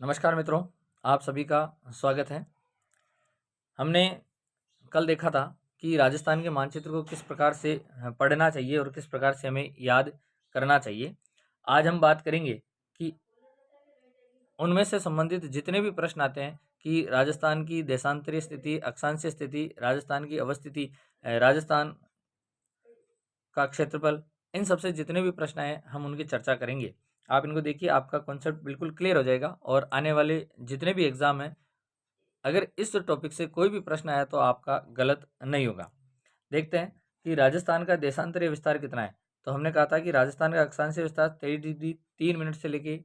नमस्कार मित्रों, आप सभी का स्वागत है। हमने कल देखा था कि राजस्थान के मानचित्र को किस प्रकार से पढ़ना चाहिए और किस प्रकार से हमें याद करना चाहिए। आज हम बात करेंगे कि उनमें से संबंधित जितने भी प्रश्न आते हैं कि राजस्थान की देशांतरीय स्थिति, अक्षांशीय स्थिति, राजस्थान की अवस्थिति, राजस्थान का क्षेत्रफल, इन सबसे जितने भी प्रश्न आए हम उनकी चर्चा करेंगे। आप इनको देखिए, आपका कॉन्सेप्ट बिल्कुल क्लियर हो जाएगा और आने वाले जितने भी एग्जाम हैं, अगर इस टॉपिक से कोई भी प्रश्न आया तो आपका गलत नहीं होगा। देखते हैं कि राजस्थान का देशांतरीय विस्तार कितना है। तो हमने कहा था कि राजस्थान का अक्षांशीय विस्तार 23 डिग्री 3 मिनट से लेके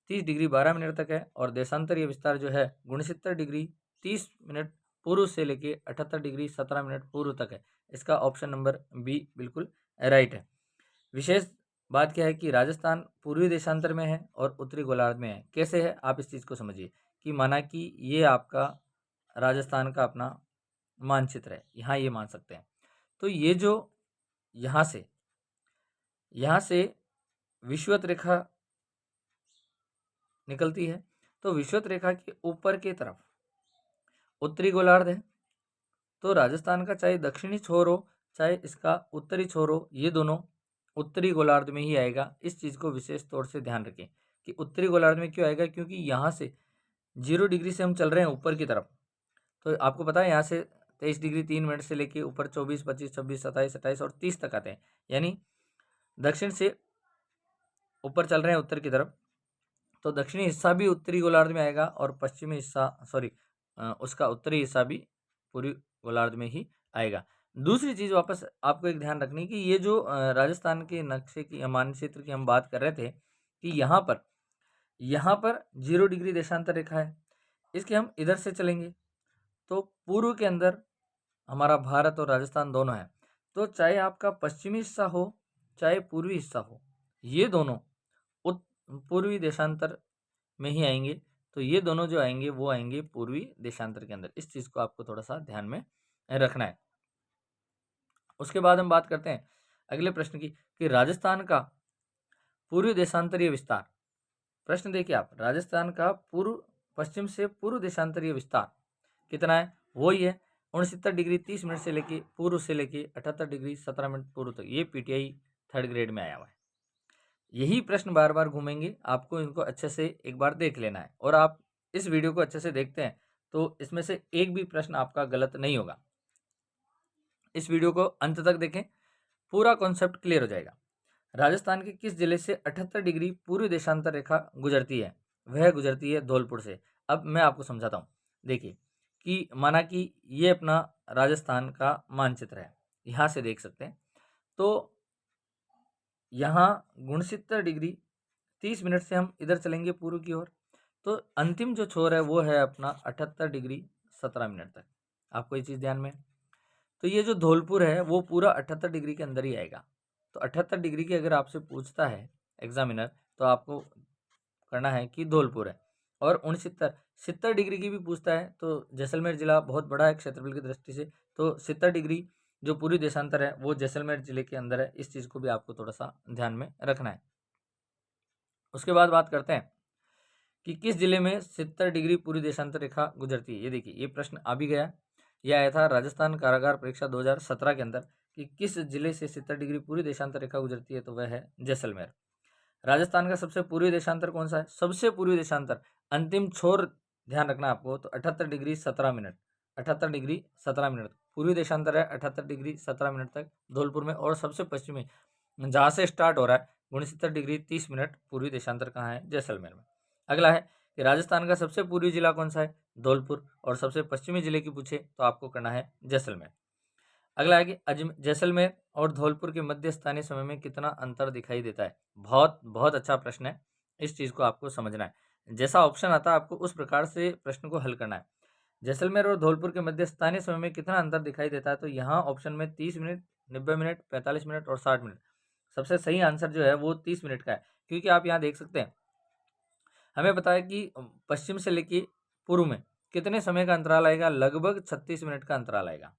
30 डिग्री 12 मिनट तक है और देशांतरीय विस्तार जो है 69 डिग्री 30 मिनट पूर्व से लेके 78 डिग्री 17 मिनट पूर्व तक है। इसका ऑप्शन नंबर बी बिल्कुल राइट है। विशेष बात क्या है कि राजस्थान पूर्वी देशांतर में है और उत्तरी गोलार्ध में है। कैसे है, आप इस चीज़ को समझिए कि माना कि ये आपका राजस्थान का अपना मानचित्र है, यहाँ ये मान सकते हैं। तो ये जो यहाँ से विषुवत रेखा निकलती है, तो विषुवत रेखा के ऊपर की तरफ उत्तरी गोलार्ध है। तो राजस्थान का चाहे दक्षिणी छोर हो चाहे इसका उत्तरी छोर हो, ये दोनों उत्तरी गोलार्ध में ही आएगा। इस चीज़ को विशेष तौर से ध्यान रखें कि उत्तरी गोलार्ध में क्यों आएगा, क्योंकि यहाँ से 0 डिग्री से हम चल रहे हैं ऊपर की तरफ। तो आपको पता है यहाँ से 23 डिग्री 3 मिनट से लेके ऊपर 24, 25, 26, 27, 28 और 30 तक आते हैं। यानी दक्षिण से ऊपर चल रहे हैं उत्तर की तरफ, तो दक्षिणी हिस्सा भी उत्तरी गोलार्ध में आएगा और पश्चिमी हिस्सा उसका उत्तरी हिस्सा भी पूर्वी गोलार्ध में ही आएगा। दूसरी चीज़ वापस आपको एक ध्यान रखनी कि ये जो राजस्थान के नक्शे की मानचित्र की हम बात कर रहे थे कि यहाँ पर 0 डिग्री देशांतर रेखा है। इसके हम इधर से चलेंगे तो पूर्व के अंदर हमारा भारत और राजस्थान दोनों है। तो चाहे आपका पश्चिमी हिस्सा हो चाहे पूर्वी हिस्सा हो, ये दोनों पूर्वी देशांतर में ही आएंगे। तो ये दोनों जो आएंगे वो आएंगे पूर्वी देशांतर के अंदर। इस चीज़ को आपको थोड़ा सा ध्यान में रखना है। उसके बाद हम बात करते हैं अगले प्रश्न की कि राजस्थान का पूर्वी देशांतरीय विस्तार। प्रश्न देखिए आप, राजस्थान का पूर्व पश्चिम से पूर्व देशांतरीय विस्तार कितना है, वही है 69 डिग्री 30 मिनट से लेके पूर्व से लेके 78 डिग्री 17 मिनट पूर्व तक। ये पीटीआई 3rd ग्रेड में आया हुआ है। यही प्रश्न बार बार घूमेंगे, आपको इनको अच्छे से एक बार देख लेना है और आप इस वीडियो को अच्छे से देखते हैं तो इसमें से एक भी प्रश्न आपका गलत नहीं होगा। इस वीडियो को अंत तक देखें, पूरा कॉन्सेप्ट क्लियर हो जाएगा। राजस्थान के किस जिले से 78 डिग्री पूर्वी देशांतर रेखा गुजरती है? वह गुजरती है धौलपुर से। अब मैं आपको समझाता हूँ। देखिए कि माना कि ये अपना राजस्थान का मानचित्र है, यहाँ से देख सकते हैं। तो यहाँ 69 डिग्री 30 मिनट से हम इधर चलेंगे पूर्व की ओर, तो अंतिम जो छोर है वो है अपना 78 डिग्री 17 मिनट तक। आपको ये चीज़ ध्यान में। तो ये जो धौलपुर है वो पूरा 78 डिग्री के अंदर ही आएगा। तो 78 डिग्री की अगर आपसे पूछता है एग्जामिनर, तो आपको करना है कि धौलपुर है। और 69 डिग्री की भी पूछता है तो जैसलमेर जिला बहुत बड़ा है क्षेत्रफल की दृष्टि से, तो 70 डिग्री जो पूरी देशांतर है वो जैसलमेर जिले के अंदर है। इस चीज़ को भी आपको थोड़ा सा ध्यान में रखना है। उसके बाद बात करते हैं कि किस जिले में 70 डिग्री पूरी देशांतर रेखा गुजरती है। ये देखिए, ये प्रश्न आ भी गया। यह आया था राजस्थान कारागार परीक्षा 2017 के अंदर कि किस जिले से 70 डिग्री पूरी देशांतर रेखा गुजरती है, तो वह है जैसलमेर। राजस्थान का सबसे पूर्वी देशांतर कौन सा है? सबसे पूर्वी देशांतर अंतिम छोर ध्यान रखना आपको, तो 78 डिग्री 17 मिनट, 78 डिग्री 17 मिनट पूर्वी देशांतर है 78 डिग्री 17 मिनट तक धौलपुर में। और सबसे पश्चिमी जहाँ से स्टार्ट हो रहा है 69 डिग्री 30 मिनट पूर्वी देशांतर कहाँ है? जैसलमेर में। अगला है कि राजस्थान का सबसे पूर्वी जिला कौन सा है? धौलपुर। और सबसे पश्चिमी जिले की पूछे तो आपको करना है जैसलमेर। अगला है कि जैसलमेर और धौलपुर के मध्य स्थानीय समय में कितना अंतर दिखाई देता है? बहुत बहुत अच्छा प्रश्न है, इस चीज़ को आपको समझना है। जैसा ऑप्शन आता है आपको उस प्रकार से प्रश्न को हल करना है। जैसलमेर और धौलपुर के मध्य स्थानीय समय में कितना अंतर दिखाई देता है? तो यहाँ ऑप्शन में 30 मिनट, 90 मिनट, 45 मिनट और 60 मिनट। सबसे सही आंसर जो है वो 30 मिनट का है, क्योंकि आप यहाँ देख सकते हैं हमें पता है कि पश्चिम से लेके पूर्व में कितने समय का अंतराल आएगा? लगभग 36 मिनट का अंतराल आएगा,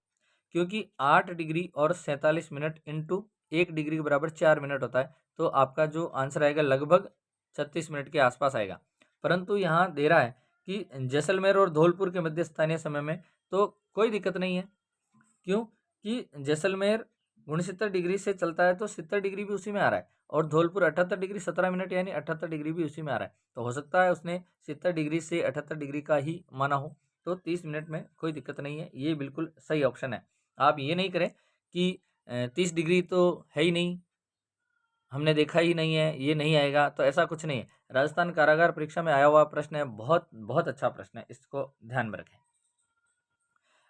क्योंकि 8 डिग्री और 47 मिनट इंटू 1 डिग्री के बराबर 4 मिनट होता है। तो आपका जो आंसर आएगा लगभग 36 मिनट के आसपास आएगा। परंतु यहाँ दे रहा है कि जैसलमेर और धौलपुर के मध्य स्थानीय समय में, तो कोई दिक्कत नहीं है। क्यों कि जैसलमेर 69 डिग्री से चलता है तो 70 डिग्री भी उसी में आ रहा है, और धौलपुर 78 डिग्री 17 मिनट यानी 78 डिग्री भी उसी में आ रहा है। तो हो सकता है उसने 70 डिग्री से 78 डिग्री का ही माना हो, तो 30 मिनट में कोई दिक्कत नहीं है। ये बिल्कुल सही ऑप्शन है। आप ये नहीं करें कि 30 डिग्री तो है ही नहीं, हमने देखा ही नहीं है, ये नहीं आएगा, तो ऐसा कुछ नहीं है। राजस्थान कारागार परीक्षा में आया हुआ प्रश्न है, बहुत बहुत अच्छा प्रश्न है, इसको ध्यान में रखें।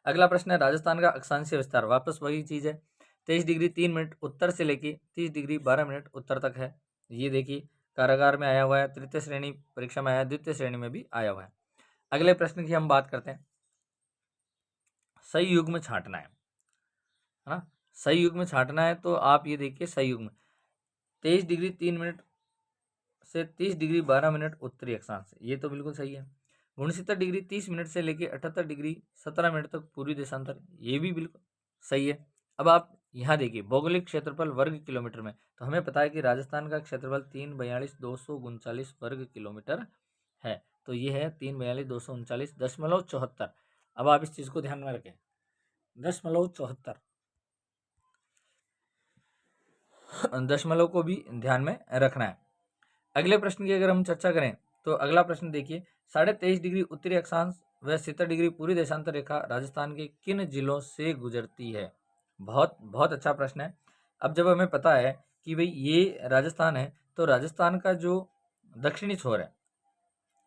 अगला प्रश्न है राजस्थान का अक्षांशीय विस्तार, वापस वही चीज़ है। 23 डिग्री 3 मिनट उत्तर से लेके 30 डिग्री 12 मिनट उत्तर तक है। ये देखिए कारागार में आया हुआ है, तृतीय श्रेणी परीक्षा में आया है, द्वितीय श्रेणी में भी आया हुआ है। अगले प्रश्न की हम बात करते हैं। सही युग्म छांटना है ना, सही युग्म छांटना है। तो आप ये देखिए सही युग्म 23 डिग्री 3 मिनट से 30 डिग्री 12 मिनट उत्तरी अक्षांश, ये तो बिल्कुल सही है। 69 डिग्री 30 मिनट से लेके 78 डिग्री 17 मिनट तक पूर्वी देशांतर, ये भी बिल्कुल सही है। अब आप यहाँ देखिए भौगोलिक क्षेत्रफल वर्ग किलोमीटर में, तो हमें पता है कि राजस्थान का क्षेत्रफल 342,239 वर्ग किलोमीटर है। तो ये है 342,239.74। अब आप इस चीज़ को ध्यान में रखें, 0.74 दशमलव को भी ध्यान में रखना है। अगले प्रश्न की अगर हम चर्चा करें तो अगला प्रश्न देखिए, 23.5 डिग्री उत्तरी अक्षांश व 70 डिग्री पूरी देशांतर रेखा राजस्थान के किन जिलों से गुजरती है। बहुत बहुत अच्छा प्रश्न है। अब जब हमें पता है कि भाई ये राजस्थान है, तो राजस्थान का जो दक्षिणी छोर है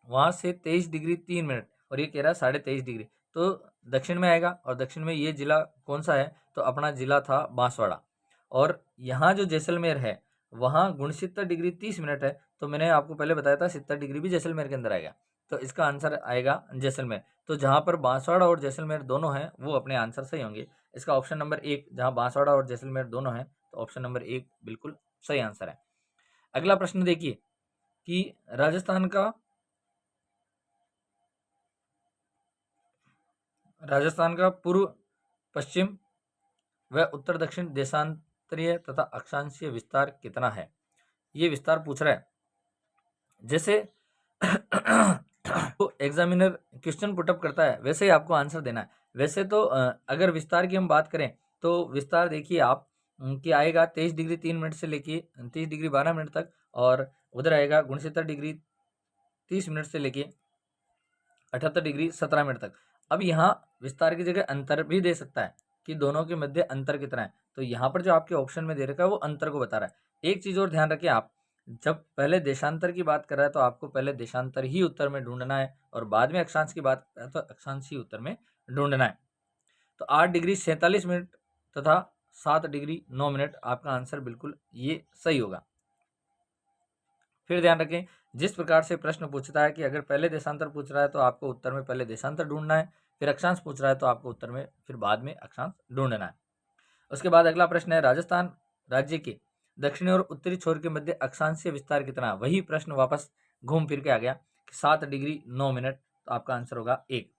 वहाँ से 23 डिग्री 3 मिनट, और ये कह रहा है 23.5 डिग्री, तो दक्षिण में आएगा। और दक्षिण में ये जिला कौन सा है, तो अपना जिला था बांसवाड़ा। और यहाँ जो जैसलमेर है वहाँ 69 डिग्री 30 मिनट है, तो मैंने आपको पहले बताया था 70 डिग्री भी जैसलमेर के अंदर आएगा, तो इसका आंसर आएगा जैसलमेर। तो जहाँ पर बांसवाड़ा और जैसलमेर दोनों हैं वो अपने आंसर सही होंगे। इसका ऑप्शन नंबर 1, जहाँ बांसवाड़ा और जैसलमेर दोनों हैं, तो ऑप्शन नंबर 1 बिल्कुल सही आंसर है। अगला प्रश्न देखिए कि राजस्थान का पूर्व पश्चिम व उत्तर दक्षिण देशांतरीय तथा अक्षांशीय विस्तार कितना है। ये विस्तार पूछ रहा है। जैसे तो एग्जामिनर क्वेश्चन पुटअप करता है वैसे ही आपको आंसर देना है। वैसे तो अगर विस्तार की हम बात करें तो विस्तार देखिए आप कि आएगा 23 डिग्री 3 मिनट से लेके 30 डिग्री 12 मिनट तक, और उधर आएगा 69 डिग्री 30 मिनट से लेके 78 डिग्री 17 मिनट तक। अब यहाँ विस्तार की जगह अंतर भी दे सकता है कि दोनों के मध्य अंतर कितना है, तो यहाँ पर जो आपके ऑप्शन में दे रखा है वो अंतर को बता रहा है। एक चीज़ और ध्यान रखिए, आप जब पहले देशांतर की बात कर रहा है तो आपको पहले देशांतर ही उत्तर में ढूंढना है, और बाद में अक्षांश की बात कर रहा है तो अक्षांश ही उत्तर में ढूंढना है। तो 8 डिग्री 47 मिनट तथा 7 डिग्री 9 मिनट आपका आंसर बिल्कुल ये सही होगा। फिर ध्यान रखें, जिस प्रकार से प्रश्न पूछता है कि अगर पहले देशांतर पूछ रहा है तो आपको उत्तर में पहले देशांतर ढूंढना है, फिर अक्षांश पूछ रहा है तो आपको उत्तर में फिर बाद में अक्षांश ढूंढना है। उसके बाद अगला प्रश्न है राजस्थान राज्य के दक्षिणी और उत्तरी छोर के मध्य अक्षांशीय विस्तार कितना है। वही प्रश्न वापस घूम फिर के आ गया कि 7 डिग्री 9 मिनट, तो आपका आंसर होगा 1।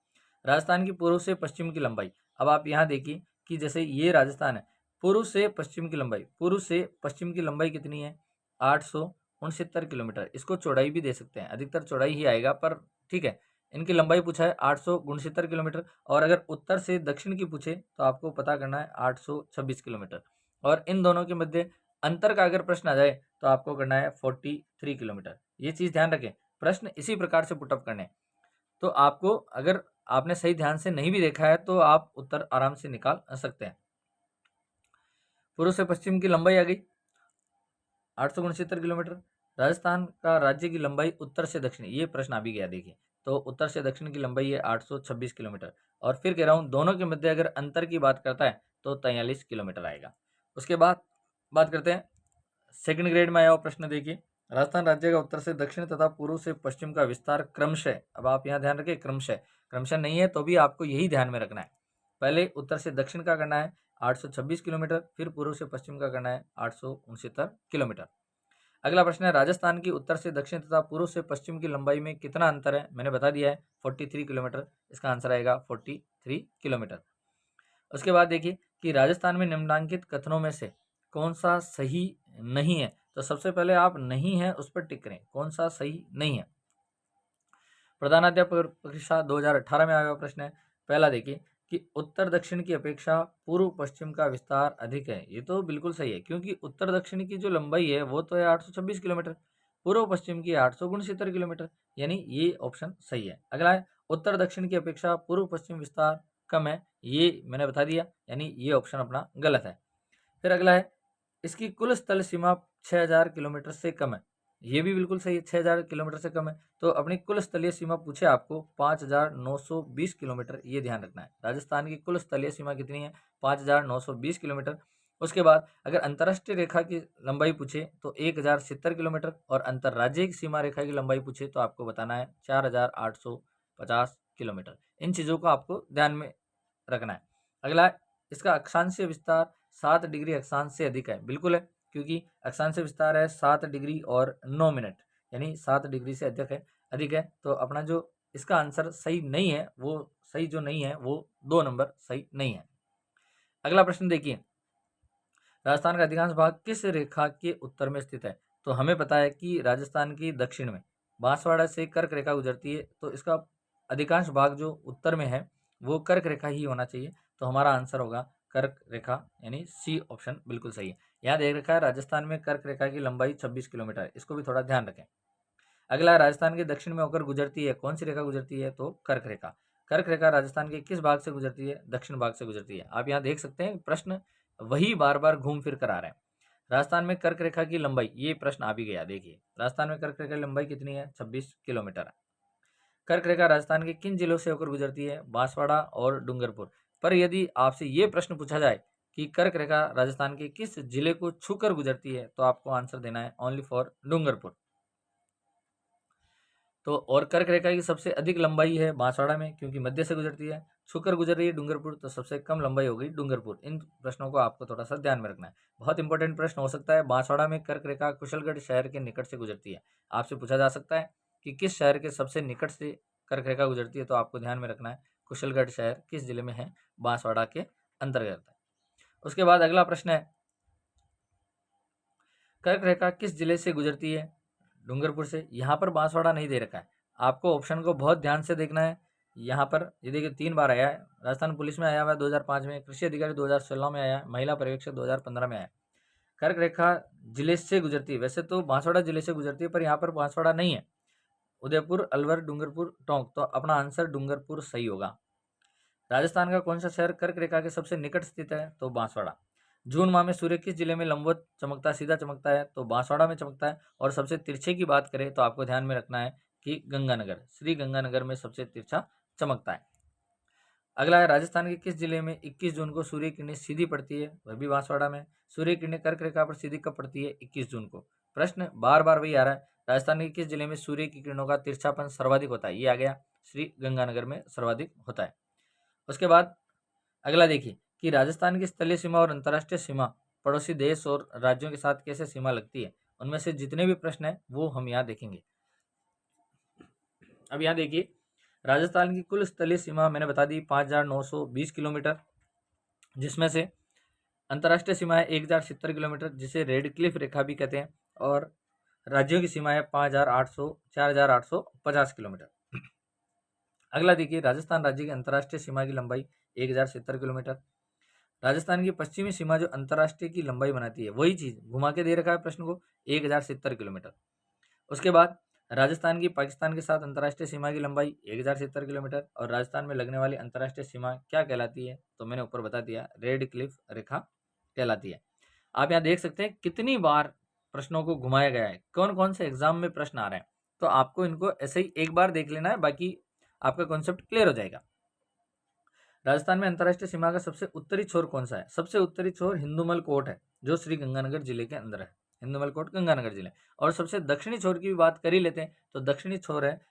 राजस्थान की पूर्व से पश्चिम की लंबाई, अब आप यहाँ देखिए कि जैसे ये राजस्थान है, पूर्व से पश्चिम की लंबाई, पूर्व से पश्चिम की लंबाई कितनी है 869 किलोमीटर। इसको चौड़ाई भी दे सकते हैं, अधिकतर चौड़ाई ही आएगा, पर ठीक है इनकी लंबाई पूछा है 869 किलोमीटर। और अगर उत्तर से दक्षिण की पूछे तो आपको पता करना है 826 किलोमीटर। और इन दोनों के मध्य अंतर का अगर प्रश्न आ जाए तो आपको करना है 43 किलोमीटर। ये चीज़ ध्यान रखें, प्रश्न इसी प्रकार से पुटअप करने, तो आपको अगर आपने सही ध्यान से नहीं भी देखा है तो आप उत्तर आराम से निकाल सकते हैं। पूर्व से पश्चिम की लंबाई आ गई 869 किलोमीटर। राजस्थान का राज्य की लंबाई उत्तर से दक्षिण, ये प्रश्न आ भी गया देखिए, तो उत्तर से दक्षिण की लंबाई है 826 किलोमीटर। और फिर कह रहा हूँ दोनों के मध्य अगर अंतर की बात करता है तो 43 किलोमीटर आएगा। उसके बाद बात करते हैं सेकंड ग्रेड में आया हुआ प्रश्न देखिए, राजस्थान राज्य का उत्तर से दक्षिण तथा पूर्व से पश्चिम का विस्तार क्रमशः, अब आप यहाँ ध्यान रखें क्रमशः, क्रमशः नहीं है तो भी आपको यही ध्यान में रखना है। पहले उत्तर से दक्षिण का करना है 826 किलोमीटर, फिर पूर्व से पश्चिम का करना है 869 किलोमीटर। अगला प्रश्न है राजस्थान की उत्तर से दक्षिण तथा पूर्व से पश्चिम की लंबाई में कितना अंतर है। मैंने बता दिया है 43 किलोमीटर, इसका आंसर आएगा 43 किलोमीटर। उसके बाद देखिए कि राजस्थान में निम्नलिखित कथनों में से कौन सा सही नहीं है। तो सबसे पहले आप नहीं है उस पर टिक करें, कौन सा सही नहीं है। प्रधानाध्यापक परीक्षा 2018 में आया हुआ प्रश्न है। पहला देखिए कि उत्तर दक्षिण की अपेक्षा पूर्व पश्चिम का विस्तार अधिक है। ये तो बिल्कुल सही है, क्योंकि उत्तर दक्षिण की जो लंबाई है वो तो है 826 किलोमीटर, पूर्व पश्चिम की 869 किलोमीटर, यानी ये ऑप्शन सही है। अगला है उत्तर दक्षिण की अपेक्षा पूर्व पश्चिम विस्तार कम है, ये मैंने बता दिया, यानी ये ऑप्शन अपना गलत है। फिर अगला है इसकी कुल स्थल सीमा 6000 किलोमीटर से कम है, ये भी बिल्कुल सही है, 6000 किलोमीटर से कम है। तो अपनी कुल स्थलीय सीमा पूछे आपको 5920 किलोमीटर, ये ध्यान रखना है। राजस्थान की कुल स्थलीय सीमा कितनी है? 5920 किलोमीटर। उसके बाद अगर अंतर्राष्ट्रीय रेखा की लंबाई पूछे तो 1070 किलोमीटर, और अंतर्राज्यीय की सीमा रेखा की लंबाई पूछे तो आपको बताना है 4850 किलोमीटर। इन चीज़ों को आपको ध्यान में रखना है। अगला है इसका अक्षांशीय विस्तार 7 डिग्री अक्षांश से अधिक है, बिल्कुल है, क्योंकि अक्षांशीय विस्तार है 7 डिग्री और 9 मिनट, यानी 7 डिग्री से अधिक है। तो अपना जो इसका आंसर सही नहीं है, वो सही जो नहीं है वो 2 नंबर सही नहीं है। अगला प्रश्न देखिए, राजस्थान का अधिकांश भाग किस रेखा के उत्तर में स्थित है? तो हमें पता है कि राजस्थान की दक्षिण में बांसवाड़ा से कर्क रेखा गुजरती है, तो इसका अधिकांश भाग जो उत्तर में है वो कर्क रेखा ही होना चाहिए। तो हमारा आंसर होगा कर्क रेखा, यानी सी ऑप्शन बिल्कुल सही है। यहाँ देख रखा है राजस्थान में कर्क रेखा की लंबाई 26 किलोमीटर है, इसको भी थोड़ा ध्यान रखें। अगला राजस्थान के दक्षिण में होकर गुजरती है, कौन सी रेखा गुजरती है? तो कर्क रेखा। कर्क रेखा राजस्थान के किस भाग से गुजरती है? दक्षिण भाग से गुजरती है। आप यहाँ देख सकते हैं प्रश्न वही बार बार घूम फिर कर आ रहे हैं। राजस्थान में कर्क रेखा की लंबाई, ये प्रश्न आ भी गया, देखिए राजस्थान में कर्क रेखा की लंबाई कितनी है? 26 किलोमीटर है। कर्क रेखा राजस्थान के किन जिलों से होकर गुजरती है? बांसवाड़ा और डूंगरपुर। पर यदि आपसे ये प्रश्न पूछा जाए कि कर्क रेखा राजस्थान के किस जिले को छूकर गुजरती है, तो आपको आंसर देना है ओनली फॉर डूंगरपुर। तो और कर्क रेखा की सबसे अधिक लंबाई है बांसवाड़ा में, क्योंकि मध्य से गुजरती है। छूकर गुजर रही है डूंगरपुर, तो सबसे कम लंबाई हो गई डूंगरपुर। इन प्रश्नों को आपको थोड़ा सा ध्यान में रखना है, बहुत इंपॉर्टेंट प्रश्न हो सकता है। बांसवाड़ा में कर्क रेखा कुशलगढ़ शहर के निकट से गुजरती है। आपसे पूछा जा सकता है कि किस शहर के सबसे निकट से कर्क रेखा गुजरती है, तो आपको ध्यान में रखना है कुशलगढ़ शहर किस जिले में है? बांसवाड़ा के अंतर्गत है। उसके बाद अगला प्रश्न है, कर्क रेखा किस जिले से गुजरती है? डूंगरपुर से। यहाँ पर बांसवाड़ा नहीं दे रखा है, आपको ऑप्शन को बहुत ध्यान से देखना है। यहाँ पर ये देखिए 3 बार आया है, राजस्थान पुलिस में आया हुआ है 2005 में, कृषि अधिकारी 2016 में आया है, महिला पर्यवेक्षक 2015 में आया है। कर्क रेखा जिले से गुजरती है, वैसे तो बांसवाड़ा जिले से गुजरती है, पर यहाँ पर बांसवाड़ा नहीं है। उदयपुर, अलवर, डूंगरपुर, टोंक, तो अपना आंसर डूंगरपुर सही होगा। राजस्थान का कौन सा शहर कर्क रेखा के सबसे निकट स्थित है? तो बांसवाड़ा। जून माह में सूर्य किस जिले में लंबवत चमकता है, सीधा चमकता है? तो बांसवाड़ा में चमकता है। और सबसे तिरछे की बात करें तो आपको ध्यान में रखना है कि गंगानगर, श्री गंगानगर में सबसे तिरछा चमकता है। अगला है राजस्थान के किस जिले में 21 जून को सूर्य किरणें सीधी पड़ती है? वह भी बांसवाड़ा में। सूर्य किरणें कर्क रेखा पर सीधी कब पड़ती है? 21 जून को। प्रश्न बार बार वही आ रहा है, राजस्थान के किस जिले में सूर्य की किरणों का तिरछापन सर्वाधिक होता है? ये आ गया, श्री गंगानगर में सर्वाधिक होता है। उसके बाद अगला देखिए कि राजस्थान की स्थलीय सीमा और अंतर्राष्ट्रीय सीमा पड़ोसी देश और राज्यों के साथ कैसे सीमा लगती है, उनमें से जितने भी प्रश्न हैं वो हम यहाँ देखेंगे। अब यहाँ देखिए, राजस्थान की कुल स्थलीय सीमा मैंने बता दी 5920 किलोमीटर, जिसमें से अंतर्राष्ट्रीय सीमा है 1070 किलोमीटर, जिसे रेड क्लिफ रेखा भी कहते हैं, और राज्यों की सीमा है 4850 किलोमीटर। अगला देखिए, राजस्थान राज्य की अंतर्राष्ट्रीय सीमा की लंबाई 1070 किलोमीटर। राजस्थान की पश्चिमी सीमा जो अंतर्राष्ट्रीय की लंबाई बनाती है, वही चीज घुमा के दे रखा है प्रश्न को, 1070 किलोमीटर। उसके बाद राजस्थान की पाकिस्तान के साथ अंतर्राष्ट्रीय सीमा की लंबाई 1070 किलोमीटर, और राजस्थान में लगने वाली अंतर्राष्ट्रीय सीमा क्या कहलाती है? तो मैंने ऊपर बता दिया, रेड क्लिफ रेखा कहलाती है। आप यहाँ देख सकते हैं कितनी बार प्रश्नों को घुमाया गया है, कौन कौन से एग्जाम में प्रश्न आ रहे हैं। तो आपको इनको ऐसे ही एक बार देख लेना है, बाकी आपका कॉन्सेप्ट क्लियर हो जाएगा। राजस्थान में अंतर्राष्ट्रीय सीमा का सबसे उत्तरी छोर कौन सा है? सबसे उत्तरी छोर हिंदुमल कोट है, जो श्री गंगानगर जिले के अंदर है। हिंदुमल कोट गंगानगर जिले। और सबसे दक्षिणी छोर की भी बात कर ही लेते हैं, तो दक्षिणी छोर है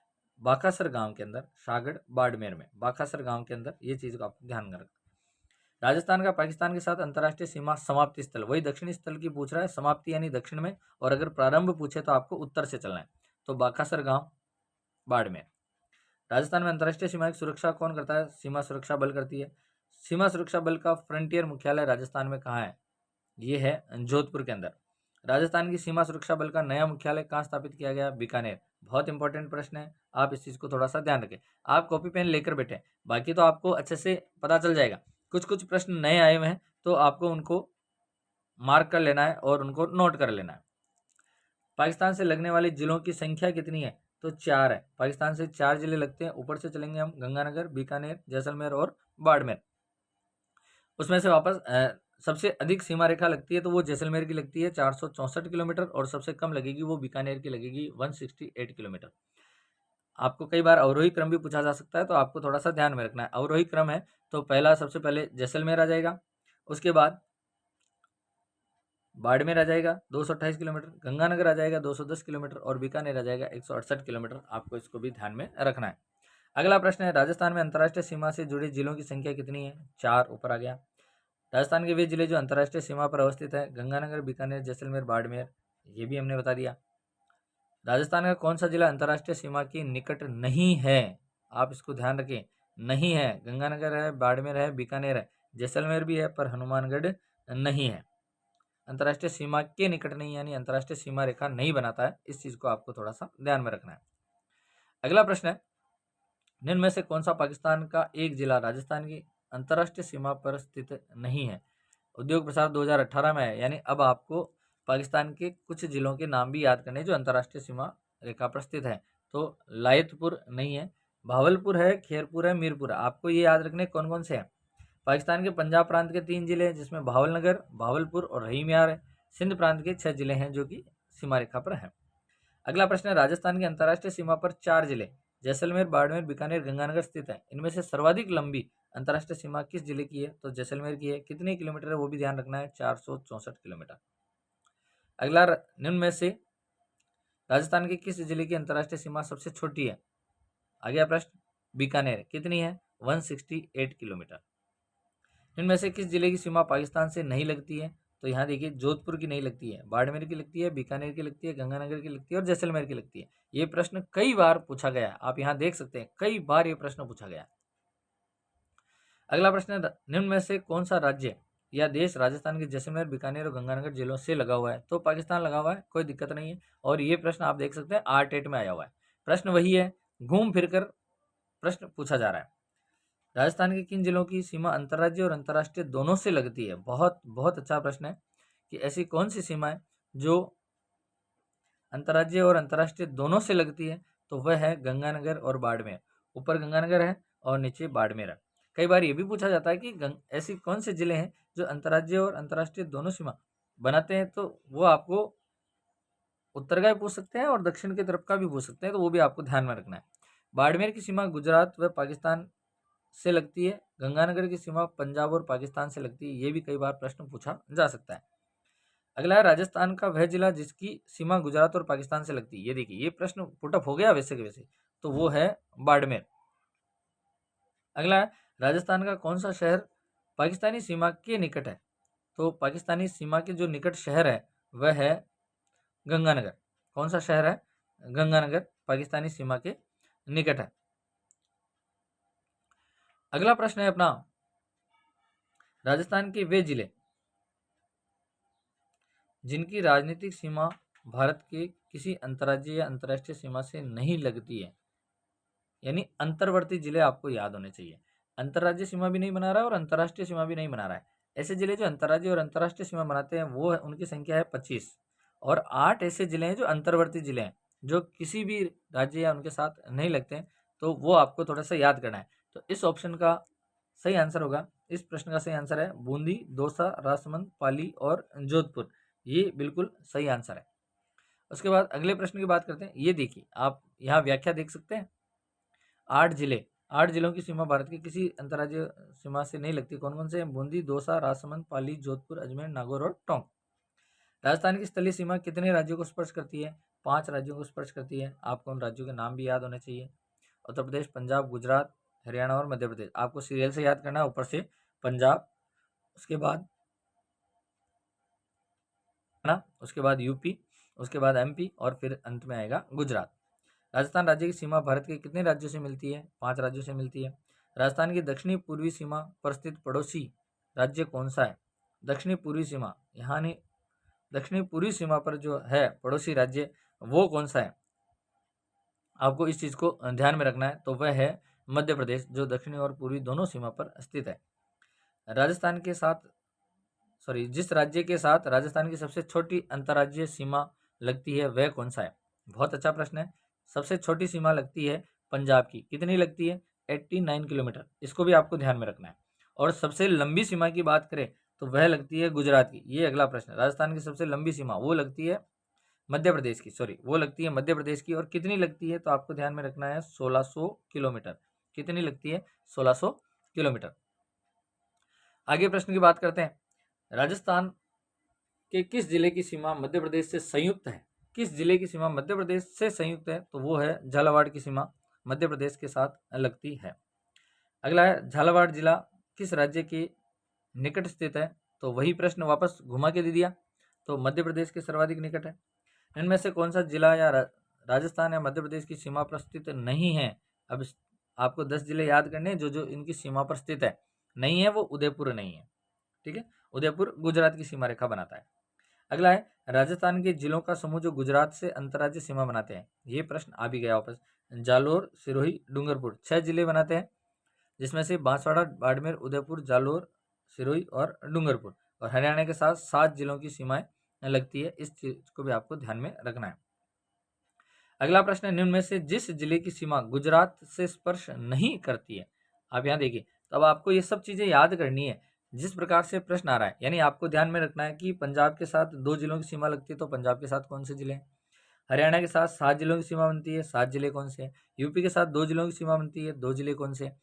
बाकासर गांव के अंदर, सागड़ बाड़मेर में, बाकासर गांव के अंदर। ये चीज को आप ध्यान में रखना। राजस्थान का पाकिस्तान के साथ अंतर्राष्ट्रीय सीमा समाप्ति स्थल, वही दक्षिणी स्थल की पूछ रहा है, समाप्ति यानी दक्षिण में, और अगर प्रारंभ पूछे तो आपको उत्तर से चलना है, तो बाकासर गांव बाड़मेर। राजस्थान में अंतर्राष्ट्रीय सीमा की सुरक्षा कौन करता है? सीमा सुरक्षा बल करती है। सीमा सुरक्षा बल का फ्रंटियर मुख्यालय राजस्थान में कहाँ है? ये है जोधपुर के अंदर। राजस्थान की सीमा सुरक्षा बल का नया मुख्यालय कहाँ स्थापित किया गया? बीकानेर। बहुत इंपॉर्टेंट प्रश्न है, आप इस चीज़ को थोड़ा सा ध्यान रखें। आप कॉपी पेन लेकर बैठे, बाकी तो आपको अच्छे से पता चल जाएगा। कुछ कुछ प्रश्न नए आए हुए हैं तो आपको उनको मार्क कर लेना है और उनको नोट कर लेना है। पाकिस्तान से लगने वाले जिलों की संख्या कितनी है? तो 4 है। पाकिस्तान से 4 जिले लगते हैं। ऊपर से चलेंगे हम, गंगानगर, बीकानेर, जैसलमेर और बाड़मेर। उसमें से वापस सबसे अधिक सीमा रेखा लगती है तो वो जैसलमेर की लगती है 464 किलोमीटर, और सबसे कम लगेगी वो बीकानेर की लगेगी 168 किलोमीटर। आपको कई बार अवरोही क्रम भी पूछा जा सकता है, तो आपको थोड़ा सा ध्यान में रखना है। अवरोही क्रम है तो पहला सबसे पहले जैसलमेर आ जाएगा, उसके बाद बाड़मेर आ जाएगा 228 किलोमीटर, गंगानगर आ जाएगा 210 किलोमीटर और बीकानेर आ जाएगा 168 किलोमीटर। आपको इसको भी ध्यान में रखना है। अगला प्रश्न है, राजस्थान में अंतर्राष्ट्रीय सीमा से जुड़े जिलों की संख्या कितनी है? 4 ऊपर आ गया। राजस्थान के वे जिले जो अंतर्राष्ट्रीय सीमा पर अवस्थित है, गंगानगर, बीकानेर, जैसलमेर, बाड़मेर, ये भी हमने बता दिया। राजस्थान का कौन सा जिला अंतर्राष्ट्रीय सीमा के निकट नहीं है? आप इसको ध्यान रखें, नहीं है। गंगानगर है, बाड़मेर है, बीकानेर है, जैसलमेर भी है, पर हनुमानगढ़ नहीं है। अंतर्राष्ट्रीय सीमा के निकट नहीं, यानी अंतर्राष्ट्रीय सीमा रेखा नहीं बनाता है। इस चीज़ को आपको थोड़ा सा ध्यान में रखना है। अगला प्रश्न है, निम्न में से कौन सा पाकिस्तान का एक जिला राजस्थान की अंतर्राष्ट्रीय सीमा पर स्थित नहीं है? उद्योग प्रसार 2018 में है, यानी अब आपको पाकिस्तान के कुछ जिलों के नाम भी याद करने जो अंतर्राष्ट्रीय सीमा रेखा पर स्थित है। तो लायतपुर नहीं है, भावलपुर है, खेरपुर है, मीरपुर है। आपको ये याद रखने कौन कौन से हैं। पाकिस्तान के पंजाब प्रांत के 3 जिले हैं, जिसमें भावलनगर, भावलपुर और रहीम यार है। सिंध प्रांत के 6 जिले हैं जो कि सीमा रेखा पर हैं। अगला प्रश्न है, राजस्थान की अंतर्राष्ट्रीय सीमा पर 4 जिले जैसलमेर, बाड़मेर, बीकानेर, गंगानगर स्थित है। इनमें से सर्वाधिक लंबी अंतर्राष्ट्रीय सीमा किस जिले की है? तो जैसलमेर की है। कितने किलोमीटर है वो भी ध्यान रखना है, 464 किलोमीटर। अगला, निम्न में से राजस्थान के किस जिले की अंतर्राष्ट्रीय सीमा सबसे छोटी है? आ गया प्रश्न, बीकानेर। कितनी है? 168 किलोमीटर। इनमें से किस जिले की सीमा पाकिस्तान से नहीं लगती है? तो यहाँ देखिए, जोधपुर की नहीं लगती है, बाड़मेर की लगती है, बीकानेर की लगती है, गंगानगर की लगती है और जैसलमेर की लगती है। ये प्रश्न कई बार पूछा गया है, आप यहाँ देख सकते हैं, कई बार ये प्रश्न पूछा गया है। अगला प्रश्न है, निम्न में से कौन सा राज्य या देश राजस्थान के जैसलमेर, बीकानेर और गंगानगर जिलों से लगा हुआ है? तो पाकिस्तान लगा हुआ है, कोई दिक्कत नहीं है। और ये प्रश्न आप देख सकते हैं R-TET में आया हुआ है। प्रश्न वही है, घूम फिर कर प्रश्न पूछा जा रहा है। राजस्थान के किन जिलों की सीमा अंतर्राज्यीय और अंतर्राष्ट्रीय दोनों से लगती है? बहुत बहुत अच्छा प्रश्न है कि ऐसी कौन सी सीमा है जो अंतर्राज्यीय और अंतर्राष्ट्रीय दोनों से लगती है? तो वह है गंगानगर और बाड़मेर। ऊपर गंगानगर है और नीचे बाड़मेर है। कई बार ये भी पूछा जाता है कि ऐसी कौन से जिले हैं जो अंतर्राज्यीय और अंतर्राष्ट्रीय दोनों सीमा बनाते हैं? तो वो आपको उत्तर का भी पूछ सकते हैं और दक्षिण की तरफ का भी पूछ सकते हैं, तो वो भी आपको ध्यान में रखना है। बाड़मेर की सीमा गुजरात व पाकिस्तान से लगती है, गंगानगर की सीमा पंजाब और पाकिस्तान से लगती है। ये भी कई बार प्रश्न पूछा जा सकता है। अगला है, राजस्थान का वह जिला जिसकी सीमा गुजरात और पाकिस्तान से लगती है। ये देखिए, ये प्रश्न पुटअप हो गया वैसे के वैसे, तो वो है बाड़मेर। अगला है, राजस्थान का कौन सा शहर पाकिस्तानी सीमा के निकट है? तो पाकिस्तानी सीमा के जो निकट शहर है वह है गंगानगर। कौन सा शहर है? गंगानगर पाकिस्तानी सीमा के निकट है। अगला प्रश्न है अपना, राजस्थान के वे जिले जिनकी राजनीतिक सीमा भारत के किसी अंतर्राज्यीय या अंतर्राष्ट्रीय सीमा से नहीं लगती है, यानी अंतर्वर्ती जिले आपको याद होने चाहिए। अंतर्राज्यीय सीमा भी नहीं बना रहा है और अंतर्राष्ट्रीय सीमा भी नहीं बना रहा है। ऐसे जिले जो अंतर्राज्यीय और अंतर्राष्ट्रीय सीमा बनाते हैं वो है, उनकी संख्या है 25, और 8 ऐसे जिले हैं जो अंतर्वर्ती जिले हैं, जो किसी भी राज्य या उनके साथ नहीं लगते हैं। तो वो आपको थोड़ा सा याद करना है। तो इस ऑप्शन का सही आंसर होगा, इस प्रश्न का सही आंसर है बूंदी, दौसा, राजसमंद, पाली और जोधपुर। ये बिल्कुल सही आंसर है। उसके बाद अगले प्रश्न की बात करते हैं। ये देखिए, आप यहाँ व्याख्या देख सकते हैं। 8 जिले, 8 जिलों की सीमा भारत की किसी अंतर्राज्यीय सीमा से नहीं लगती। कौन कौन से हैं? बूंदी, दौसा, राजसमंद, पाली, जोधपुर, अजमेर, नागौर और टोंक। राजस्थान की स्थलीय सीमा कितने राज्यों को स्पर्श करती है? 5 राज्यों को स्पर्श करती है। आपको उन राज्यों के नाम भी याद होने चाहिए। उत्तर प्रदेश, पंजाब, गुजरात, हरियाणा और मध्य प्रदेश। आपको सीरियल से याद करना है, ऊपर से पंजाब, उसके बाद हरियाणा, उसके बाद यूपी, उसके बाद एमपी और फिर अंत में आएगा गुजरात। राजस्थान राज्य की सीमा भारत के कितने राज्यों से मिलती है? 5 राज्यों से मिलती है। राजस्थान की दक्षिणी पूर्वी सीमा पर स्थित पड़ोसी राज्य कौन सा है? दक्षिणी पूर्वी सीमा, यहाँ दक्षिणी पूर्वी सीमा पर जो है पड़ोसी राज्य, वो कौन सा है? आपको इस चीज़ को ध्यान में रखना है, तो वह है मध्य प्रदेश, जो दक्षिणी और पूर्वी दोनों सीमा पर स्थित है। राजस्थान के साथ जिस राज्य के साथ राजस्थान की सबसे छोटी अंतर्राज्यीय सीमा लगती है वह कौन सा है? बहुत अच्छा प्रश्न है। सबसे छोटी सीमा लगती है पंजाब की। कितनी लगती है? 89 किलोमीटर। इसको भी आपको ध्यान में रखना है। और सबसे लंबी सीमा की बात करें तो वह लगती है गुजरात की। ये अगला प्रश्न। राजस्थान की सबसे लंबी सीमा वो लगती है मध्य प्रदेश की, वो लगती है मध्य प्रदेश की। और कितनी लगती है? तो आपको ध्यान में रखना है 1600 किलोमीटर। कितनी लगती है? 1600 किलोमीटर। आगे प्रश्न की बात करते हैं। राजस्थान के किस जिले की सीमा मध्य प्रदेश से संयुक्त है? किस जिले की सीमा मध्य प्रदेश से संयुक्त है? तो वो है झालावाड़ की सीमा मध्य प्रदेश के साथ लगती है। अगला है झालावाड़ जिला किस राज्य के निकट स्थित है? तो वही प्रश्न वापस घुमा के दे दिया, तो मध्य प्रदेश के सर्वाधिक निकट है। इनमें से कौन सा जिला या राजस्थान या मध्य प्रदेश की सीमा पर स्थित नहीं है? अब आपको 10 जिले याद करने जो जो इनकी सीमा पर स्थित है। नहीं है वो उदयपुर नहीं है, ठीक है। उदयपुर गुजरात की सीमा रेखा बनाता है। अगला है राजस्थान के जिलों का समूह जो गुजरात से अंतर्राज्यीय सीमा बनाते हैं। ये प्रश्न आ भी गया वापस। जालोर, सिरोही, डूंगरपुर 6 जिले बनाते हैं, जिसमें से बांसवाड़ा, बाड़मेर, उदयपुर, जालोर, सिरोही और डूंगरपुर। और हरियाणा के साथ 7 जिलों की सीमाएं लगती है। इस चीज को भी आपको ध्यान में रखना है। अगला प्रश्न है, निम्न में से जिस जिले की सीमा गुजरात से स्पर्श नहीं करती है? आप यहाँ देखिए, तो अब आपको ये सब चीजें याद करनी है जिस प्रकार से प्रश्न आ रहा है। यानी आपको ध्यान में रखना है कि पंजाब के साथ 2 जिलों की सीमा लगती है, तो पंजाब के साथ कौन से जिले हैं? हरियाणा के साथ 7 जिलों की सीमा बनती है, 7 जिले कौन से हैं? यूपी के साथ 2 जिलों की सीमा बनती है, 2 जिले कौन से हैं?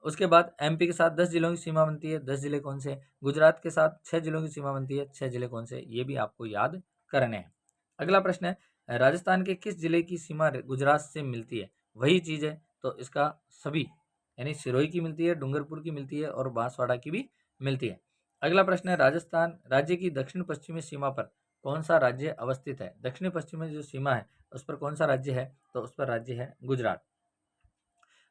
उसके बाद एमपी के साथ 10 जिलों की सीमा बनती है, 10 जिले कौन से हैं? गुजरात के साथ 6 जिलों की सीमा बनती है, 6 जिले कौन से हैं? ये भी आपको याद करने हैं। अगला प्रश्न है, राजस्थान के किस जिले की सीमा गुजरात से मिलती है? वही चीज़ है, तो इसका सभी यानी सिरोही की मिलती है, डूंगरपुर की मिलती है और बांसवाड़ा की भी मिलती है। अगला प्रश्न है, राजस्थान राज्य की दक्षिण पश्चिमी सीमा पर कौन सा राज्य अवस्थित है? दक्षिण पश्चिमी जो सीमा है उस पर कौन सा राज्य है? तो उस पर राज्य है गुजरात।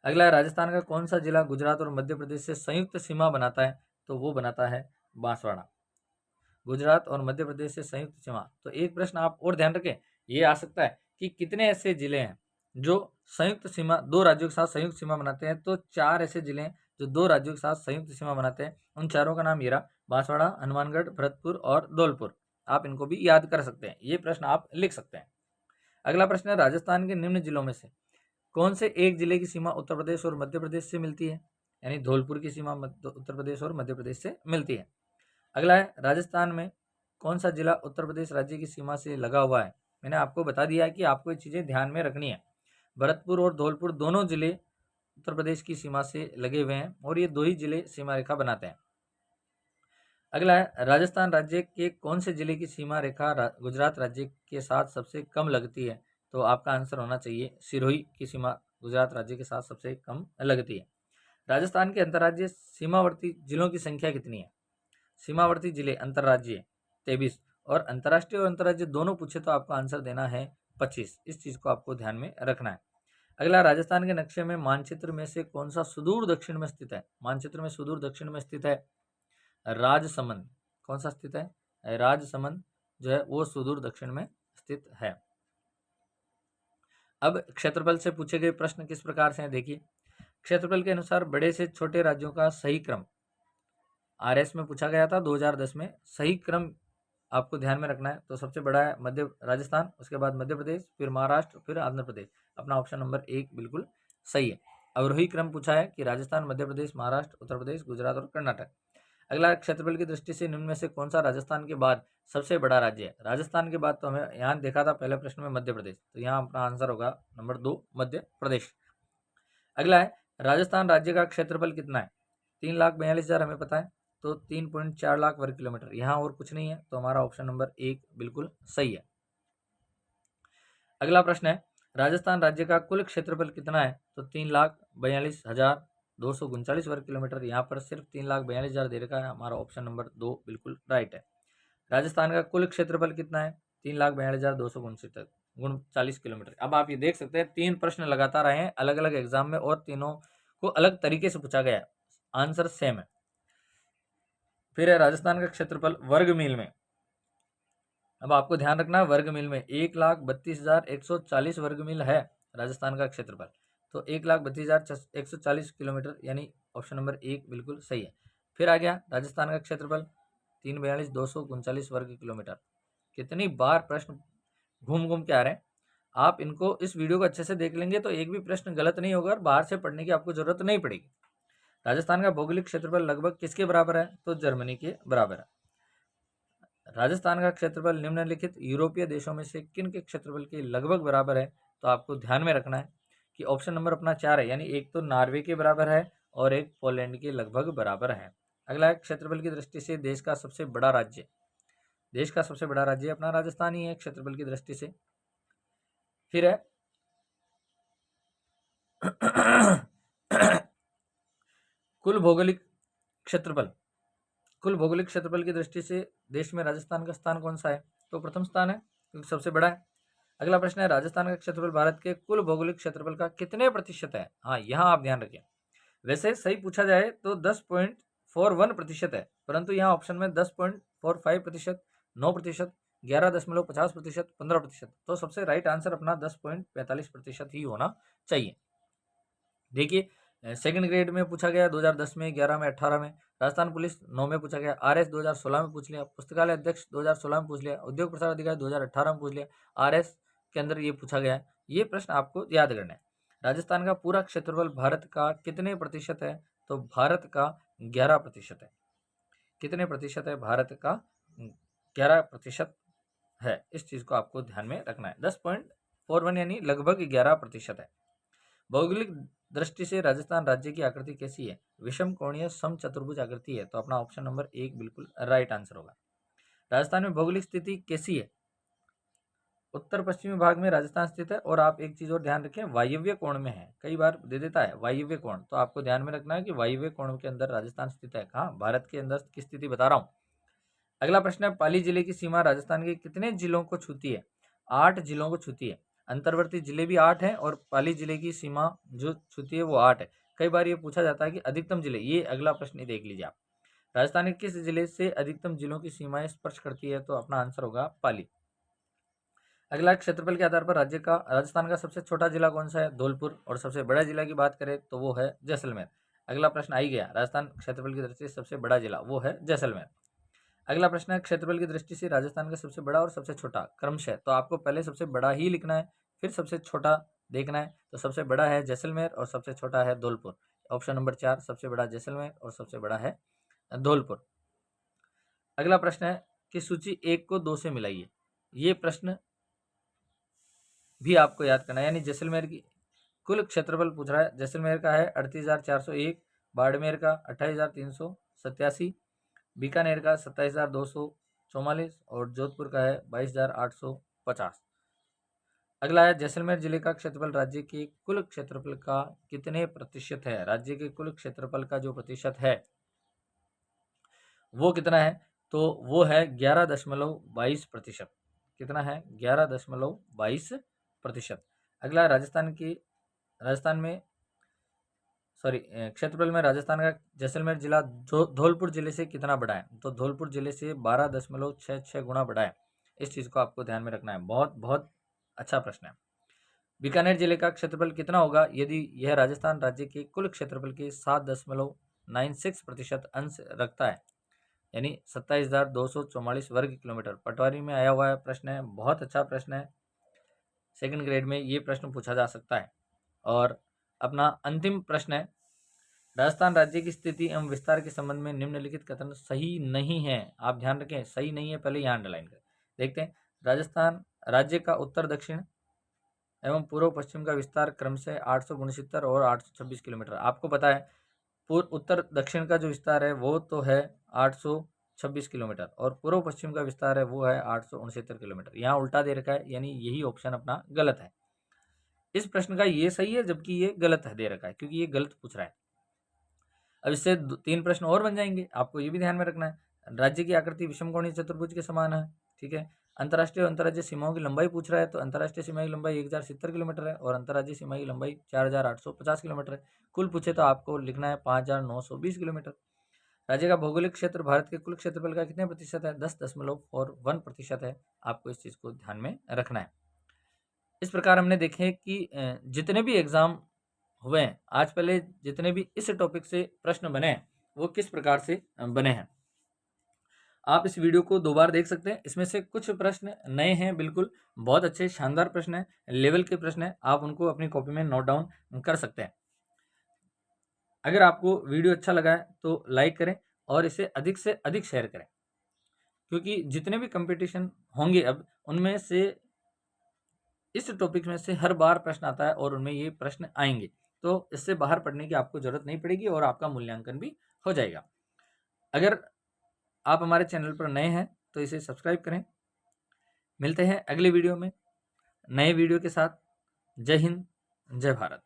अगला है, राजस्थान का कौन सा जिला गुजरात और मध्य प्रदेश से संयुक्त सीमा बनाता है? तो वो बनाता है बांसवाड़ा। गुजरात और मध्य प्रदेश से संयुक्त सीमा। तो एक प्रश्न आप और ध्यान रखें, ये आ सकता है कि कितने ऐसे जिले हैं जो संयुक्त सीमा, 2 राज्यों के साथ संयुक्त सीमा बनाते हैं? तो 4 ऐसे जिले हैं जो 2 राज्यों के साथ संयुक्त सीमा बनाते हैं। उन चारों का नाम ये रहा, बांसवाड़ा, हनुमानगढ़, भरतपुर और धौलपुर। आप इनको भी याद कर सकते हैं, ये प्रश्न आप लिख सकते हैं। अगला प्रश्न है, राजस्थान के निम्न जिलों में से कौन से एक जिले की सीमा उत्तर प्रदेश और मध्य प्रदेश से मिलती है? यानी धौलपुर की सीमा उत्तर प्रदेश और मध्य प्रदेश से मिलती है। अगला है, राजस्थान में कौन सा जिला उत्तर प्रदेश राज्य की सीमा से लगा हुआ है? मैंने आपको बता दिया है कि आपको ये चीज़ें ध्यान में रखनी है। भरतपुर और धौलपुर दोनों जिले उत्तर प्रदेश की सीमा से लगे हुए हैं और ये 2 ही जिले सीमा रेखा बनाते हैं। अगला है, राजस्थान राज्य के कौन से जिले की सीमा रेखा गुजरात राज्य के साथ सबसे कम लगती है? तो आपका आंसर होना चाहिए सिरोही की सीमा गुजरात राज्य के साथ सबसे कम लगती है। राजस्थान के अंतर्राज्यीय सीमावर्ती जिलों की संख्या कितनी है? सीमावर्ती जिले अंतर्राज्यीय 23 और अंतर्राष्ट्रीय और अंतर्राज्यीय दोनों पूछे तो आपका आंसर देना है 25। इस चीज को आपको ध्यान में रखना है। अगला, राजस्थान के नक्शे में मानचित्र में से कौन सा सुदूर दक्षिण में स्थित है? मानचित्र में सुदूर दक्षिण में स्थित है राजसमंद। कौन सा स्थित है? राजसमंद जो है वो सुदूर दक्षिण में स्थित है। अब क्षेत्रफल से पूछे गए प्रश्न किस प्रकार से हैं देखिए। क्षेत्रफल के अनुसार बड़े से छोटे राज्यों का सही क्रम आरएस में पूछा गया था 2010 में। सही क्रम आपको ध्यान में रखना है। तो सबसे बड़ा है मध्य राजस्थान, उसके बाद मध्य प्रदेश, फिर महाराष्ट्र, फिर आंध्र प्रदेश। अपना ऑप्शन नंबर 1 बिल्कुल सही है। अवरोही क्रम पूछा है कि राजस्थान, मध्य प्रदेश, महाराष्ट्र, उत्तर प्रदेश, गुजरात और कर्नाटक। अगला, क्षेत्रफल की दृष्टि से निम्न में से कौन सा राजस्थान के बाद सबसे बड़ा राज्य है? राजस्थान के बाद तो हमें यहाँ देखा था पहले प्रश्न में मध्य प्रदेश, तो यहाँ अपना आंसर होगा नंबर 2 मध्य प्रदेश। अगला है, राजस्थान राज्य का क्षेत्रफल कितना है? 3,42,000 हमें पता है, तो 3.4 लाख वर्ग किलोमीटर। यहाँ और कुछ नहीं है, तो हमारा ऑप्शन नंबर 1 बिल्कुल सही है। अगला प्रश्न है, राजस्थान राज्य का कुल क्षेत्रफल कितना है? तो 3,42,239 वर्ग किलोमीटर। यहाँ पर सिर्फ 3,42,000 दे रखा है, हमारा ऑप्शन नंबर 2 बिल्कुल राइट है। राजस्थान का कुल क्षेत्रफल कितना है? 3,42,239 किलोमीटर। अब आप ये देख सकते हैं 3 प्रश्न लगातार आए हैं अलग अलग एग्जाम में और तीनों को अलग तरीके से पूछा गया है, आंसर सेम है। फिर है राजस्थान का क्षेत्रफल वर्ग मील में। अब आपको ध्यान रखना है वर्ग मील में 1,32,140 वर्ग मील है। राजस्थान का क्षेत्रफल, तो 1,32,140 किलोमीटर, यानी ऑप्शन नंबर 1 बिल्कुल सही है। फिर आ गया राजस्थान का क्षेत्रफल 3,42,239 वर्ग किलोमीटर। कितनी बार प्रश्न घूम घूम के आ रहे हैं, आप इनको इस वीडियो को अच्छे से देख लेंगे तो एक भी प्रश्न गलत नहीं होगा और बाहर से पढ़ने की आपको जरूरत नहीं पड़ेगी। राजस्थान का भौगोलिक क्षेत्रफल लगभग किसके बराबर है, तो जर्मनी के बराबर है। राजस्थान का क्षेत्रफल निम्नलिखित यूरोपीय देशों में से किन के क्षेत्रफल के लगभग बराबर है, तो आपको ध्यान में रखना है कि ऑप्शन नंबर अपना 4 है, यानी एक तो नॉर्वे के बराबर है और एक पोलैंड के लगभग बराबर है। अगला है क्षेत्रफल की दृष्टि से देश का सबसे बड़ा राज्य। देश का सबसे बड़ा राज्य अपना राजस्थान ही है क्षेत्रफल की दृष्टि से। फिर है कुल भौगोलिक क्षेत्रफल। कुल भौगोलिक क्षेत्रफल की दृष्टि से देश में राजस्थान का स्थान कौन सा है, तो प्रथम स्थान है क्योंकि सबसे बड़ा है। अगला प्रश्न है राजस्थान का क्षेत्रफल भारत के कुल भौगोलिक क्षेत्रफल का कितने प्रतिशत है। हाँ, यहाँ आप ध्यान रखिए, वैसे सही पूछा जाए तो 10.41% है, परंतु यहाँ ऑप्शन में 10.45%, 9%, 11.50%, 15%, तो सबसे राइट आंसर अपना 10.45% ही होना चाहिए। देखिए, सेकंड ग्रेड में पूछा गया 2010 में, 11 में, 18 में। राजस्थान पुलिस 9 में पूछा गया। आरएस 2016 में पूछ लिया। पुस्तकालय अध्यक्ष 2016 में पूछ लिया। उद्योग प्रसार अधिकारी 2018 में पूछ लिया। आरएस के अंदर ये पूछा गया है। ये प्रश्न आपको याद करना है। राजस्थान का पूरा क्षेत्रफल भारत का कितने प्रतिशत है, तो भारत का 11% है। कितने प्रतिशत है, भारत का 11% है। इस चीज को आपको ध्यान में रखना है। 10.41 यानी लगभग 11% है। भौगोलिक दृष्टि से राजस्थान राज्य की आकृति कैसी है, विषम कोणीय समचतुर्भुज आकृति है, तो अपना ऑप्शन नंबर 1 बिल्कुल राइट आंसर होगा। राजस्थान में भौगोलिक स्थिति कैसी है, उत्तर पश्चिमी भाग में राजस्थान स्थित है, और आप एक चीज और ध्यान रखें, वायव्य कोण में है। कई बार दे देता है वायव्य कोण, तो आपको ध्यान में रखना है कि वायव्य कोण के अंदर राजस्थान स्थित है। कहाँ, भारत के अंदर की स्थिति बता रहा हूँ। अगला प्रश्न है पाली जिले की सीमा राजस्थान के कितने जिलों को छूती है, 8 जिलों को छूती है। अंतर्वर्ती जिले भी 8 हैं और पाली जिले की सीमा जो छूती है वो 8 है। कई बार ये पूछा जाता है कि अधिकतम जिले, ये अगला प्रश्न ही देख लीजिए आप। राजस्थान के किस जिले से अधिकतम जिलों की सीमाएं स्पर्श करती है, तो अपना आंसर होगा पाली। अगला क्षेत्रफल के आधार पर राजस्थान का सबसे छोटा जिला कौन सा है, धौलपुर। और सबसे बड़ा जिला की बात करें तो वो है जैसलमेर। अगला प्रश्न आ ही गया, राजस्थान क्षेत्रफल की दृष्टि से सबसे बड़ा जिला वो है जैसलमेर। अगला प्रश्न है क्षेत्रफल की दृष्टि से राजस्थान का सबसे बड़ा और सबसे छोटा क्रमशः, तो आपको पहले सबसे बड़ा ही लिखना है, फिर सबसे छोटा देखना है। तो सबसे बड़ा है जैसलमेर और सबसे छोटा है धौलपुर। ऑप्शन नंबर 4, सबसे बड़ा जैसलमेर और सबसे बड़ा है धौलपुर। अगला प्रश्न है कि सूची 1 को 2 से मिलाइए। ये प्रश्न भी आपको याद करना है, यानी जैसलमेर की कुल क्षेत्रफल पूछ रहा है। जैसलमेर का है 38,401, बाड़मेर का 28,387, बीकानेर का 27,244 और जोधपुर का है 22,850। अगला है जैसलमेर जिले का क्षेत्रफल राज्य के कुल क्षेत्रफल का कितने प्रतिशत है। राज्य के कुल क्षेत्रफल का जो प्रतिशत है वो कितना है, तो वो है 11.22%। कितना है, 11.22%। अगला राजस्थान में क्षेत्रफल में राजस्थान का जैसलमेर जिला धौलपुर जिले से कितना बड़ा है, तो धौलपुर जिले से 12.66 गुना बड़ा है। इस चीज़ को आपको ध्यान में रखना है, बहुत बहुत अच्छा प्रश्न है। बीकानेर जिले का क्षेत्रफल कितना होगा यदि यह राजस्थान राज्य के कुल क्षेत्रफल के 7.96% अंश रखता है, यानी 27,244 वर्ग किलोमीटर। पटवारी में आया हुआ है प्रश्न है, बहुत अच्छा प्रश्न है। सेकंड ग्रेड में ये प्रश्न पूछा जा सकता है। और अपना अंतिम प्रश्न है, राजस्थान राज्य की स्थिति एवं विस्तार के संबंध में निम्नलिखित कथन सही नहीं है। आप ध्यान रखें, सही नहीं है, पहले यहाँ अंडरलाइन करें। देखते हैं, राजस्थान राज्य का उत्तर दक्षिण एवं पूर्व पश्चिम का विस्तार क्रमशः 869 और 826 किलोमीटर। आपको पता है पूर्व उत्तर दक्षिण का जो विस्तार है वो तो है 826 किलोमीटर और पूर्व पश्चिम का विस्तार है वो है 869 किलोमीटर। यहाँ उल्टा दे रखा है, यानी यही ऑप्शन अपना गलत है। इस प्रश्न का ये सही है जबकि ये गलत है दे रखा है, क्योंकि ये गलत पूछ रहा है। अब इससे 3 प्रश्न और बन जाएंगे, आपको ये भी ध्यान में रखना है। राज्य की आकृति विषमकोणीय चतुर्भुज के समान है, ठीक है। अंतर्राष्ट्रीय और अंतर्राज्यीय सीमाओं की लंबाई पूछ रहा है, तो अंतर्राष्ट्रीय सीमा की लंबाई 1070 किलोमीटर है और अंतर्राज्यीय सीमा की लंबाई 4850 किलोमीटर है। कुल पूछे तो आपको लिखना है 5920 किलोमीटर। राज्य का भौगोलिक क्षेत्र भारत के कुल क्षेत्रफल का कितने प्रतिशत है, 10.1% है। आपको इस चीज़ को ध्यान में रखना है। इस प्रकार हमने देखे कि जितने भी एग्ज़ाम हुए हैं आज पहले, जितने भी इस टॉपिक से प्रश्न बने हैं वो किस प्रकार से बने हैं। आप इस वीडियो को 2 बार देख सकते हैं। इसमें से कुछ प्रश्न नए हैं, बिल्कुल बहुत अच्छे शानदार प्रश्न हैं, लेवल के प्रश्न हैं, आप उनको अपनी कॉपी में नोट डाउन कर सकते हैं। अगर आपको वीडियो अच्छा लगा है तो लाइक करें और इसे अधिक से अधिक शेयर करें, क्योंकि जितने भी कंपटीशन होंगे अब उनमें से इस टॉपिक में से हर बार प्रश्न आता है और उनमें ये प्रश्न आएंगे, तो इससे बाहर पढ़ने की आपको ज़रूरत नहीं पड़ेगी और आपका मूल्यांकन भी हो जाएगा। अगर आप हमारे चैनल पर नए हैं तो इसे सब्सक्राइब करें। मिलते हैं अगले वीडियो में नए वीडियो के साथ। जय हिंद, जय भारत।